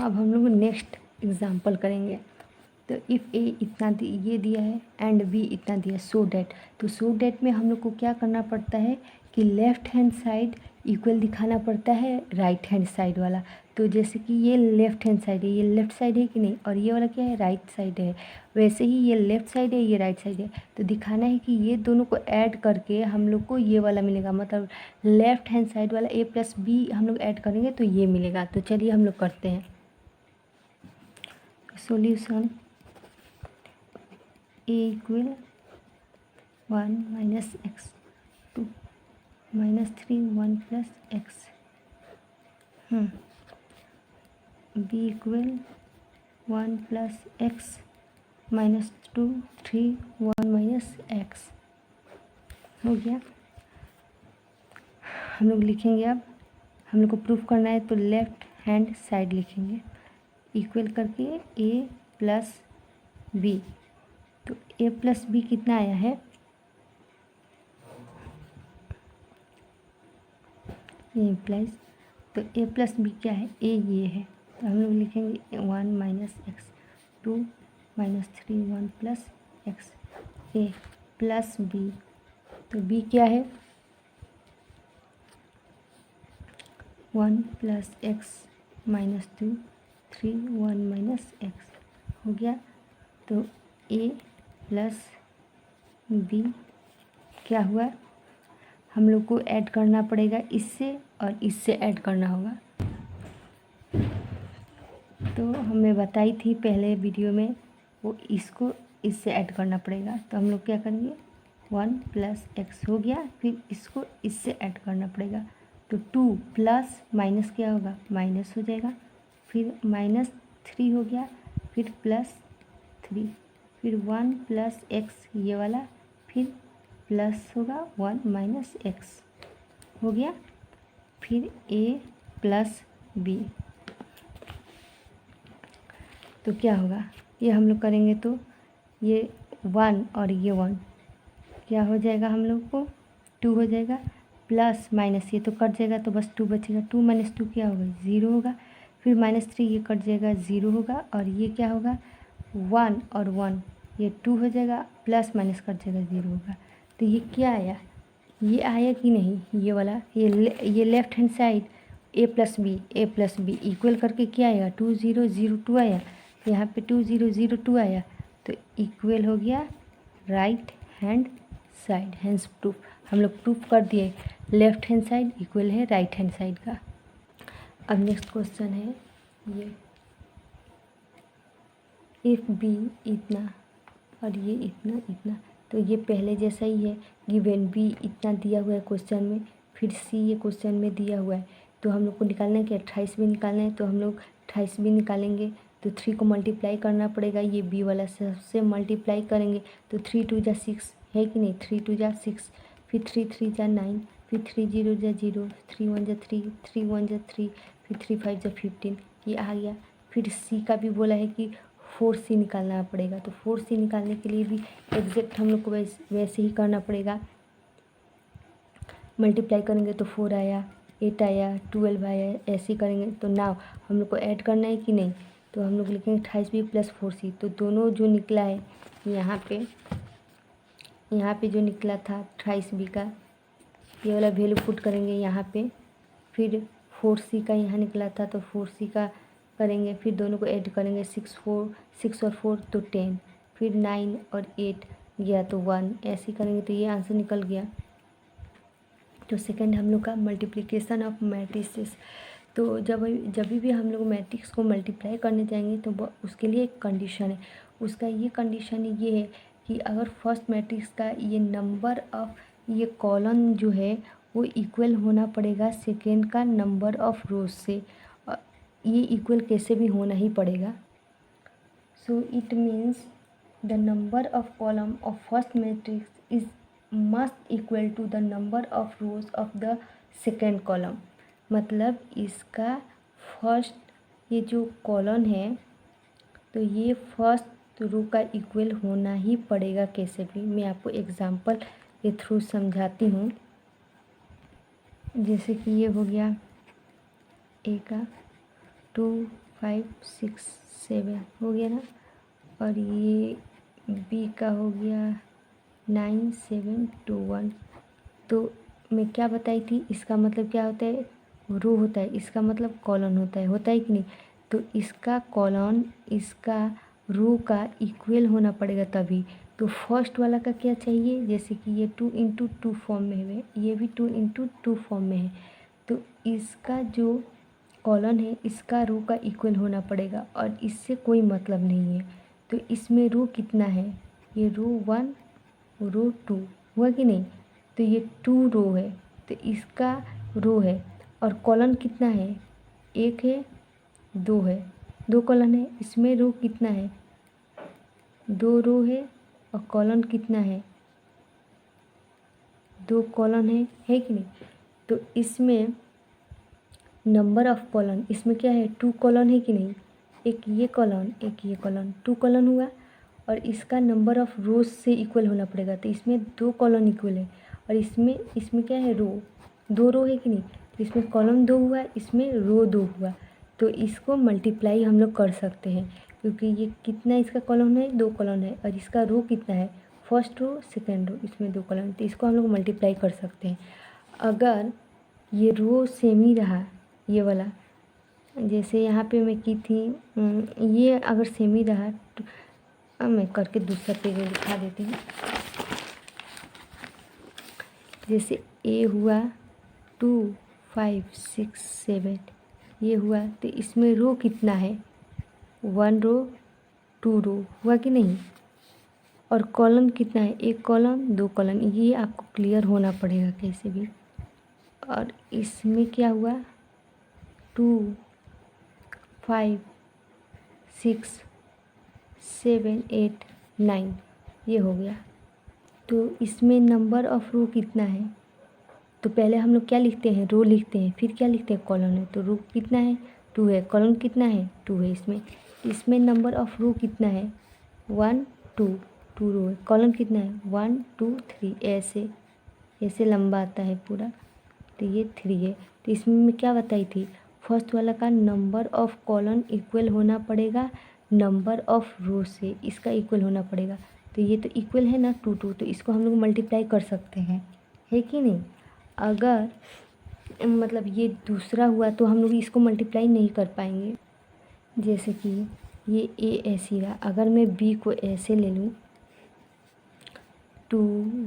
अब हम लोग नेक्स्ट एग्जाम्पल करेंगे। तो इफ़ ए इतना ये दिया है एंड बी इतना दिया सो डैट, तो सो डैट में हम लोग को क्या करना पड़ता है कि लेफ़्ट हैंड साइड इक्वल दिखाना पड़ता है राइट हैंड साइड वाला। तो जैसे कि ये लेफ़्ट हैंड साइड है, ये लेफ़्ट साइड है कि नहीं, और ये वाला क्या है राइट साइड है, वैसे ही ये लेफ़्ट साइड है, ये राइट साइड है। तो दिखाना है कि ये दोनों को ऐड करके हम लोग को ये वाला मिलेगा, मतलब लेफ़्ट हैंड साइड वाला a प्लस बी हम लोग ऐड करेंगे तो ये मिलेगा। तो चलिए हम लोग करते हैं solution. a equal 1 minus x, 2 minus 3 1 plus x, b equal 1 plus x minus 2 3 1 minus x हो गया। हम लोग लिखेंगे, अब हम लोग को प्रूफ करना है तो लेफ़्ट हैंड साइड लिखेंगे इक्वल करके a प्लस बी। तो a प्लस बी कितना आया है, ये इम्प्लाइज, तो a प्लस बी क्या है, a ये है, तो हम लोग लिखेंगे 1 minus x, 2 minus 3 1 plus x, a plus b. तो b क्या है 1 plus x minus 2 3 1 minus x हो गया। तो a प्लस बी क्या हुआ, हम लोग को ऐड करना पड़ेगा इससे और इससे ऐड करना होगा। तो हमें बताई थी पहले वीडियो में, वो इसको इससे ऐड करना पड़ेगा। तो हम लोग क्या करेंगे 1 प्लस एक्स हो गया, फिर इसको इससे ऐड करना पड़ेगा। तो 2 प्लस माइनस क्या होगा, माइनस हो जाएगा, फिर माइनस 3 हो गया, फिर प्लस 3, फिर 1 प्लस एक्स ये वाला, फिर प्लस होगा 1 माइनस एक्स हो गया, फिर a प्लस बी। तो क्या होगा, ये हम लोग करेंगे तो ये 1 और ये 1 क्या हो जाएगा, हम लोग को 2 हो जाएगा, प्लस माइनस ये तो कट जाएगा तो बस 2 बचेगा, 2 माइनस 2 क्या होगा 0 होगा, फिर माइनस 3 ये कट जाएगा 0 होगा, और ये क्या होगा 1 और 1 ये 2 हो जाएगा, प्लस माइनस कट जाएगा 0 होगा। तो ये क्या आया, ये आया कि नहीं, ये वाला ये left hand side a plus b equal करके क्या आएगा 2 0 0 2 आया, यहाँ पे 2 0 0 2 आया, तो इक्वल हो गया right hand side. Hands proof, हम लोग प्रूफ कर दिए लेफ्ट हैंड साइड इक्वल है राइट हैंड साइड का। अब नेक्स्ट क्वेश्चन है ये, इफ़ बी इतना और ये इतना इतना, तो ये पहले जैसा ही है, गिवन बी इतना दिया हुआ है क्वेश्चन में, फिर सी ये क्वेश्चन में दिया हुआ है, तो हम लोग को निकालना है कि 28 भी निकालना है, तो हम लोग 28 भी निकालेंगे। तो 3 को मल्टीप्लाई करना पड़ेगा, ये बी वाला सबसे मल्टीप्लाई करेंगे तो 3 2 जा 6 है कि नहीं, 3 2 जा 6, फिर 3 3 जा 9, फिर 3 0 जा 0, 3 1 जा 3, 3 1 जा 3, फिर 3 5 जा 15, ये आ गया। फिर सी का भी बोला है कि 4c निकालना पड़ेगा, तो 4c निकालने के लिए भी एग्जैक्ट हम लोग को वैसे ही करना पड़ेगा, मल्टीप्लाई करेंगे तो 4 आया, 8 आया, 12 आया, ऐसे ही करेंगे। तो नाउ हम लोग को ऐड करना है कि नहीं, तो हम लोग लिखेंगे 28b प्लस 4c। तो दोनों जो निकला है यहाँ पे जो निकला था 28b का, ये वाला वैल्यू पुट करेंगे यहाँ पे, फिर 4c का यहाँ निकला था तो 4c का करेंगे, फिर दोनों को ऐड करेंगे, 6 और 4 तो 10, फिर 9 और 8 गया तो 1, ऐसे ही करेंगे तो ये आंसर निकल गया। तो सेकंड हम लोग का मल्टीप्लिकेशन ऑफ मैट्रिसेस। तो जब भी हम लोग मैट्रिक्स को मल्टीप्लाई करने जाएंगे तो उसके लिए एक कंडीशन है, उसका ये कंडीशन ये है कि अगर फर्स्ट मैट्रिक्स का ये नंबर ऑफ ये कॉलम जो है वो इक्वल होना पड़ेगा सेकेंड का नंबर ऑफ रोज से, ये इक्वल कैसे भी होना ही पड़ेगा। So it means the number of column of first matrix is must equal to the number of rows of the second column. मतलब इसका फर्स्ट ये जो कॉलम है तो ये फर्स्ट रो का इक्वल होना ही पड़ेगा कैसे भी। मैं आपको एग्जांपल के थ्रू समझाती हूँ। जैसे कि ये हो गया ए का 2 5 6 7 हो गया ना। और ये बी का हो गया 9 7 2 1। तो मैं क्या बताई थी, इसका मतलब क्या होता है, रो होता है, इसका मतलब कॉलन होता है कि नहीं। तो इसका कॉलन इसका रो का इक्वल होना पड़ेगा तभी। तो फर्स्ट वाला का क्या चाहिए, जैसे कि ये 2 × 2 फॉर्म में है, ये भी 2 × 2 फॉर्म में है। तो इसका जो कॉलन है इसका रो का इक्वल होना पड़ेगा और इससे कोई मतलब नहीं है। तो इसमें रो कितना है, ये रो 1 रो 2 हुआ कि नहीं। तो ये 2 रो है तो इसका रो है। और कॉलन कितना है, 1 है 2 है, 2 कॉलन है। इसमें रो कितना है, 2 रो है और कॉलन कितना है, 2 कॉलन है कि नहीं। तो इसमें नंबर ऑफ कॉलन, इसमें क्या है 2 कॉलन है कि नहीं, एक ये कॉलन एक ये कॉलन, 2 कॉलन हुआ। और इसका नंबर ऑफ रोज से इक्वल होना पड़ेगा। तो इसमें 2 कॉलन इक्वल है और इसमें क्या है, रो 2 रो है कि नहीं। तो इसमें कॉलम 2 हुआ, इसमें रो 2 हुआ। तो इसको मल्टीप्लाई हम लोग कर सकते हैं क्योंकि ये कितना इसका कॉलम है, 2 कॉलम है। और इसका रो कितना है, फर्स्ट रो सेकेंड रो, इसमें 2 कॉलम। तो इसको हम लोग मल्टीप्लाई कर सकते हैं। अगर ये रो सेम ही रहा, ये वाला जैसे यहाँ पे मैं की थी, ये अगर सेम ही रहा तो अब मैं करके दूसरा पेज में दिखा देती हूँ। जैसे ए हुआ 2 5 6 7 ये हुआ। तो इसमें रो कितना है, 1 रो 2 रो हुआ कि नहीं। और कॉलम कितना है, 1 कॉलम 2 कॉलम। ये आपको क्लियर होना पड़ेगा कैसे भी। और इसमें क्या हुआ, 2 5 6 7 8 9 ये हो गया। तो इसमें नंबर ऑफ रो कितना है, तो पहले हम लोग क्या लिखते हैं, रो लिखते हैं, फिर क्या लिखते हैं, कॉलम है। तो रो कितना है, 2 है, कॉलम कितना है, 2 है। इसमें नंबर ऑफ रो कितना है, 1 2 2 रो है, कॉलम कितना है, 1 2 3 ऐसे लंबा आता है पूरा। तो ये 3 है। तो इसमें मैं क्या बताई थी, फर्स्ट वाला का नंबर ऑफ कॉलम इक्वल होना पड़ेगा नंबर ऑफ रो से, इसका इक्वल होना पड़ेगा। तो ये तो इक्वल है ना 2 2, तो इसको हम लोग मल्टीप्लाई कर सकते हैं, है कि नहीं। अगर मतलब ये दूसरा हुआ तो हम लोग इसको मल्टीप्लाई नहीं कर पाएंगे। जैसे कि ये ए ऐसी रहा, अगर मैं बी को ऐसे ले लूँ 2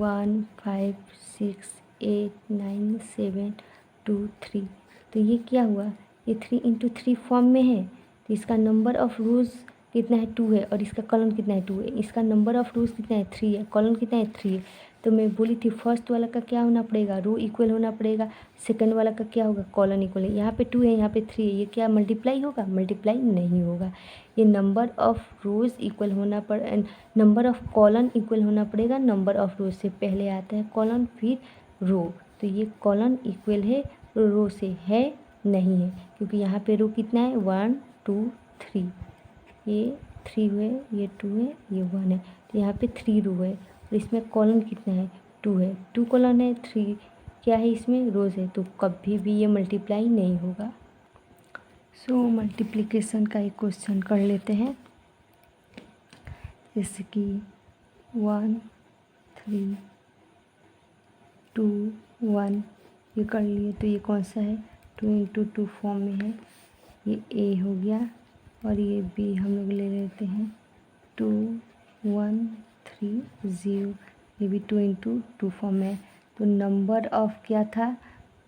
1 5 6 8 9 7 2 3, तो ये क्या हुआ, ये 3 × 3 फॉर्म में है। तो इसका नंबर ऑफ रोज़ कितना है, 2 है। और इसका कॉलम कितना है, 2 है। इसका नंबर ऑफ रोज़ कितना है, 3 है। कॉलम कितना है, 3 है। तो मैं बोली थी फर्स्ट वाला का क्या होना पड़ेगा, रो इक्वल होना पड़ेगा। सेकंड वाला का क्या होगा, कॉलम इक्वल है। यहाँ पे 2 है, यहाँ पे 3 है, ये क्या मल्टीप्लाई होगा, मल्टीप्लाई नहीं होगा। ये नंबर ऑफ रोज़ इक्वल होना नंबर ऑफ कॉलम इक्वल होना पड़ेगा नंबर ऑफ रोज से। पहले आता है कॉलम फिर रो। तो ये कॉलम इक्वल है रो से, है नहीं है, क्योंकि यहाँ पे रो कितना है, 1 2 3, ये 3 है, ये 2 है, ये 1 है। तो यहाँ पे 3 रो है और इसमें कॉलम कितना है, 2 है, 2 कॉलम है, 3 क्या है, इसमें रोज़ है। तो कभी भी ये मल्टीप्लाई नहीं होगा। सो मल्टीप्लिकेशन का एक क्वेश्चन कर लेते हैं। जैसे कि 1 3 2 1 ये कर लिए। तो ये कौन सा है, 2 × 2 फॉर्म में है। ये ए हो गया और ये बी हम लोग ले लेते हैं 2 1 3 0। ये भी 2 × 2 फॉर्म में है। तो नंबर ऑफ क्या था,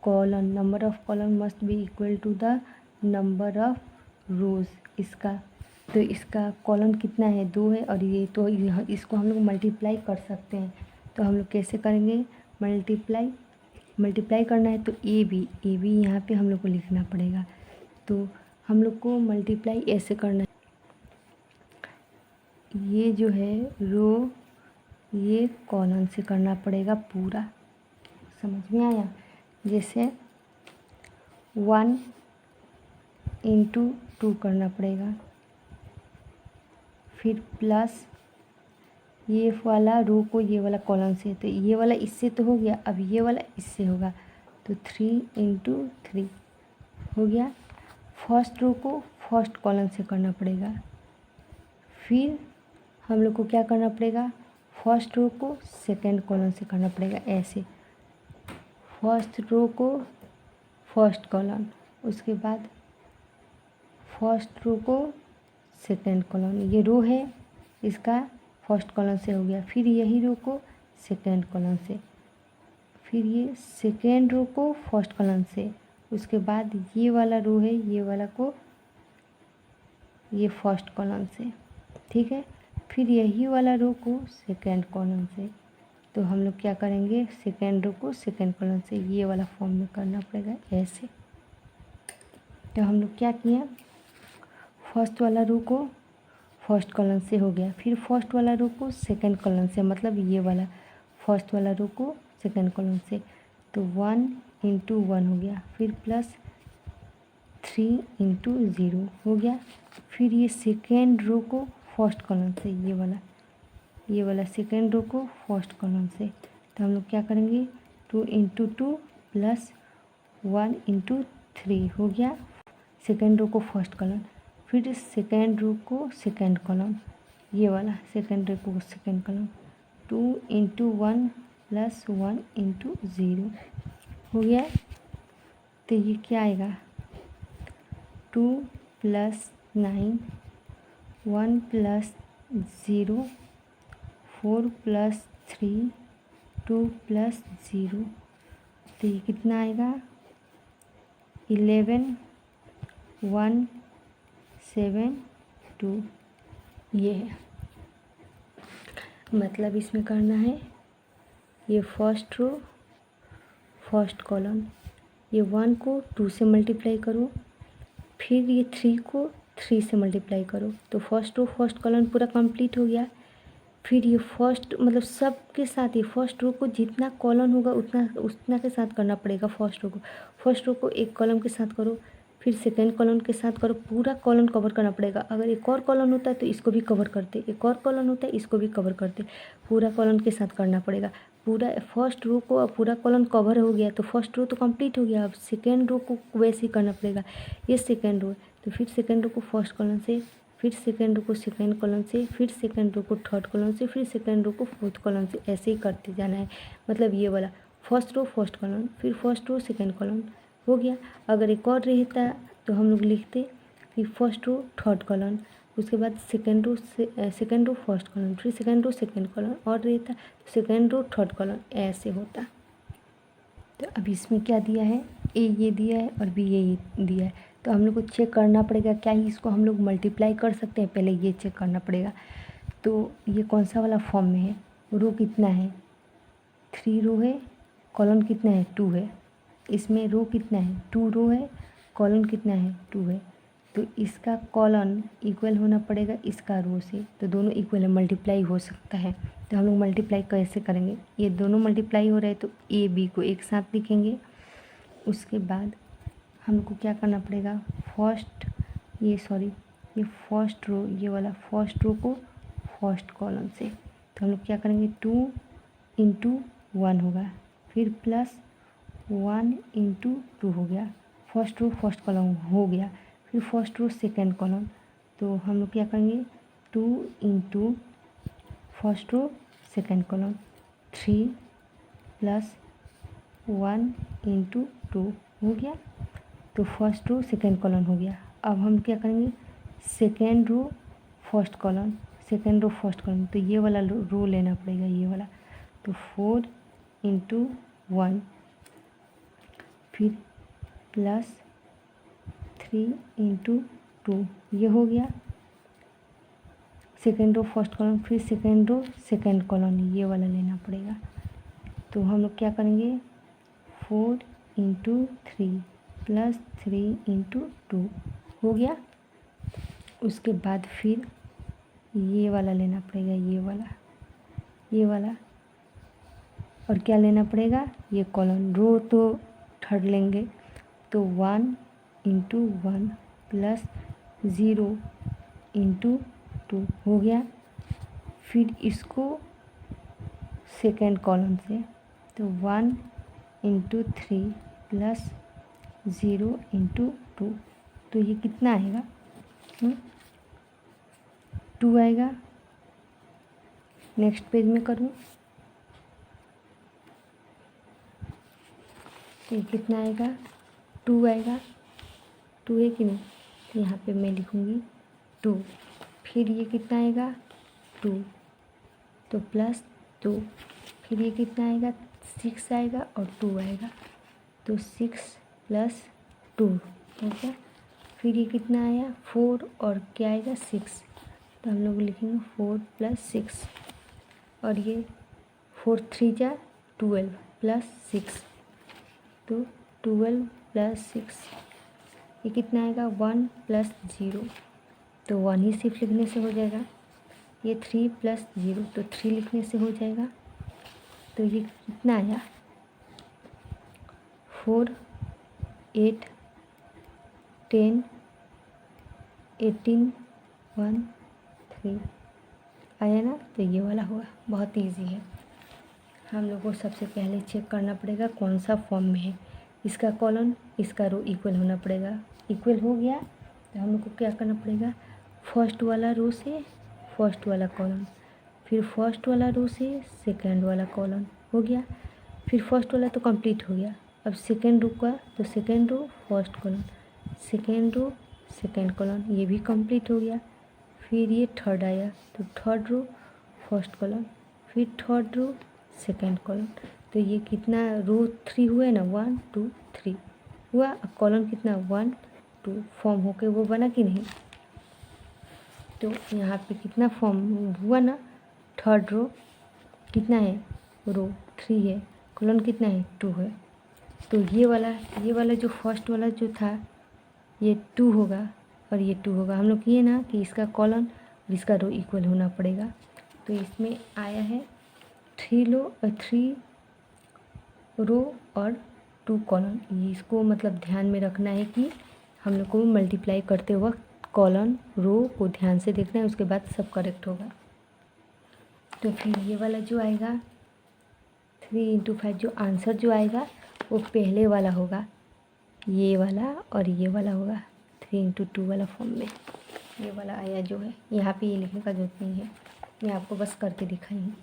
column, number of column must be equal to the number of rows इसका। तो इसका कॉलम कितना है, 2 है। और ये तो इसको हम लोग मल्टीप्लाई कर सकते हैं। तो हम लोग कैसे करेंगे, मल्टीप्लाई करना है तो ए बी यहाँ पे हम लोग को लिखना पड़ेगा। तो हम लोग को मल्टीप्लाई ऐसे करना है, ये जो है रो ये कॉलम से करना पड़ेगा पूरा। समझ में आया। जैसे 1 × 2 करना पड़ेगा, फिर प्लस ये वाला रो को ये वाला कॉलम से। तो ये वाला इससे तो हो गया, अब ये वाला इससे होगा। तो 3 × 3 हो गया। फर्स्ट रो को फर्स्ट कॉलम से करना पड़ेगा। फिर हम लोग को क्या करना पड़ेगा, फर्स्ट रो को सेकंड कॉलम से करना पड़ेगा, ऐसे फर्स्ट रो को फर्स्ट कॉलम, उसके बाद फर्स्ट रो को सेकंड कॉलम, ये रो है इसका फर्स्ट कॉलम से हो गया। फिर यही रो को सेकंड कॉलम से, फिर ये सेकेंड रो को फर्स्ट कॉलम से, उसके बाद ये वाला रो है ये वाला को ये फर्स्ट कॉलम से, ठीक है। फिर यही वाला रो को सेकेंड कॉलम से, तो हम लोग क्या करेंगे, सेकेंड रो को सेकेंड कॉलम से ये वाला फॉर्म में करना पड़ेगा ऐसे। तो हम लोग क्या किया, फर्स्ट वाला रो को फर्स्ट कॉलम से हो गया, फिर फर्स्ट वाला रो को सेकेंड कॉलम से, मतलब ये वाला फर्स्ट वाला रो को सेकेंड कॉलम से, तो 1 × 1 हो गया, फिर प्लस 3 × 0 हो गया। फिर ये सेकेंड रो को फर्स्ट कॉलम से, ये वाला सेकेंड रो को फर्स्ट कॉलम से, तो हम लोग क्या करेंगे 2 × 2 प्लस 1 × 3 हो गया सेकेंड रो को फर्स्ट कॉलम। फिर सेकेंड रो को सेकेंड कॉलम, ये वाला सेकेंड रो को सेकेंड कॉलम, 2 × 1 प्लस 1 × 0 हो गया। तो ये क्या आएगा 2 + 9 1 + 0 4 + 3 2 + 0, तो ये कितना आएगा 11 1 7 2, ये है। मतलब इसमें करना है ये फर्स्ट रो फर्स्ट कॉलम, ये 1 को 2 से मल्टीप्लाई करो, फिर ये 3 को 3 से मल्टीप्लाई करो, तो फर्स्ट रो फर्स्ट कॉलम पूरा कंप्लीट हो गया। फिर ये फर्स्ट मतलब सब के साथ ये फर्स्ट रो को जितना कॉलम होगा उतना के साथ करना पड़ेगा। फर्स्ट रो को एक कॉलम के साथ करो, फिर सेकेंड कॉलम के साथ करो, पूरा कॉलम कवर करना पड़ेगा। अगर एक और कॉलम होता है तो इसको भी कवर करते, एक और कॉलम होता है इसको भी कवर करते, पूरा कॉलम के साथ करना पड़ेगा। पूरा फर्स्ट रो को अब पूरा कॉलम कवर हो गया तो फर्स्ट रो तो कंप्लीट हो गया। अब सेकेंड रो को वैसे ही करना पड़ेगा, ये सेकेंड रो है तो फिर सेकेंड रो को फर्स्ट कॉलम से, फिर सेकेंड रो को सेकेंड कॉलम से, फिर सेकेंड रो को थर्ड कॉलम से, फिर सेकेंड रो को फोर्थ कॉलम से, ऐसे ही करते जाना है। मतलब ये वाला फर्स्ट रो फर्स्ट कॉलम, फिर फर्स्ट रो सेकेंड कॉलम हो गया। अगर एक और रहता तो हम लोग लिखते कि फर्स्ट रो थर्ड कॉलम, उसके बाद सेकेंड रो फर्स्ट कॉलम, फिर सेकेंड रो सेकेंड कॉलम, और रहता सेकेंड रो थर्ड कॉलम, ऐसे होता। तो अब इसमें क्या दिया है, ए ये दिया है और बी ये दिया है, तो हम लोग को चेक करना पड़ेगा क्या ही इसको हम लोग मल्टीप्लाई कर सकते हैं, पहले ये चेक करना पड़ेगा। तो ये कौन सा वाला फॉर्म में है, रो कितना है 3 रो है, कॉलम कितना है 2 है, इसमें रो कितना है 2 रो है, कॉलम कितना है 2 है, तो इसका कॉलम इक्वल होना पड़ेगा इसका रो से, तो दोनों इक्वल है, मल्टीप्लाई हो सकता है। तो हम लोग मल्टीप्लाई कैसे करेंगे, ये दोनों मल्टीप्लाई हो रहे हैं तो ए बी को एक साथ लिखेंगे। उसके बाद हमको क्या करना पड़ेगा, ये फर्स्ट रो, ये वाला फर्स्ट रो को फर्स्ट कॉलम से, तो हम लोग क्या करेंगे 2 × 1 होगा, फिर प्लस 1 × 2 हो गया, फर्स्ट रो फर्स्ट कॉलम हो गया, फिर फर्स्ट रो सेकेंड कॉलम, तो हम लोग क्या करेंगे 2 × फर्स्ट रो सेकेंड कॉलम 3 + 1 × 2 हो गया, तो फर्स्ट रो सेकेंड कॉलम हो गया। अब हम क्या करेंगे सेकेंड रो फर्स्ट कॉलम, तो ये वाला रो लेना पड़ेगा, ये वाला, तो 4 × 1, फिर प्लस 3 × 2, ये हो गया सेकेंड रो फर्स्ट कॉलम, फिर सेकेंड रो सेकेंड कॉलम, ये वाला लेना पड़ेगा। तो हम लोग क्या करेंगे 4 × 3 प्लस 3 × 2 हो गया। उसके बाद फिर ये वाला लेना पड़ेगा, ये वाला, और क्या लेना पड़ेगा ये कॉलम, रो तो थर्ड लेंगे, तो 1 × 1 प्लस 0 × 2 हो गया। फिर इसको सेकेंड कॉलम से, तो 1 × 3 प्लस 0 × 2, तो ये कितना आएगा 2 आएगा। नेक्स्ट पेज में करूँ तो ये कितना आएगा, 2 आएगा। 2 है कि नहीं, तो यहाँ पे मैं लिखूँगी 2। फिर ये कितना आएगा, 2, तो प्लस 2। फिर ये कितना आएगा, 6 आएगा और 2 आएगा, तो 6 + 2 हो गया। फिर ये कितना आया, 4 और क्या आएगा, 6, तो हम लोग लिखेंगे 4 + 6। और ये 4 3 जा 12 + 6, तो 12 + 6 ये कितना आएगा, 1 + 0, तो 1 ही सिर्फ लिखने से हो जाएगा। ये 3 + 0, तो 3 लिखने से हो जाएगा। तो ये कितना आया, 4 8 10 18 1 3 आया ना, तो ये वाला हुआ। बहुत इजी है। हम लोग को सबसे पहले चेक करना पड़ेगा कौन सा फॉर्म में है, इसका कॉलम इसका रो इक्वल होना पड़ेगा। इक्वल हो गया तो हम लोग को क्या करना पड़ेगा, फर्स्ट वाला रो से फर्स्ट वाला कॉलम, फिर फर्स्ट वाला रो से सेकंड वाला कॉलम हो गया। फिर फर्स्ट वाला तो कंप्लीट हो गया, अब सेकंड रो का, तो second row first column, second row second column, ये भी कंप्लीट हो गया। फिर ये थर्ड आया, तो थर्ड रो फर्स्ट कॉलम, फिर थर्ड रो सेकंड कॉलम, तो ये कितना रो 3 हुए ना, 1 2 3 हुआ। कॉलम कितना 1 2 फॉर्म होके वो बना कि नहीं, तो यहाँ पे कितना फॉर्म हुआ ना, थर्ड रो कितना है, रो 3 है, कॉलम कितना है, 2 है। तो ये वाला जो फर्स्ट वाला जो था ये 2 होगा और ये 2 होगा। हम लोग ये ना कि इसका कॉलम और इसका रो इक्वल होना पड़ेगा। तो इसमें आया है 3 रो और 2 कॉलम। इसको मतलब ध्यान में रखना है कि हम लोग को मल्टीप्लाई करते वक्त कॉलम रो को ध्यान से देखना है, उसके बाद सब करेक्ट होगा। तो फिर ये वाला जो आएगा 3 × 5 जो आंसर जो आएगा वो पहले वाला होगा, ये वाला और ये वाला होगा 3 × 2 वाला फॉर्म में। ये वाला आया जो है, यहाँ पे ये लिखने का जरूरत नहीं है, मैं आपको बस करके दिखाई हूँ।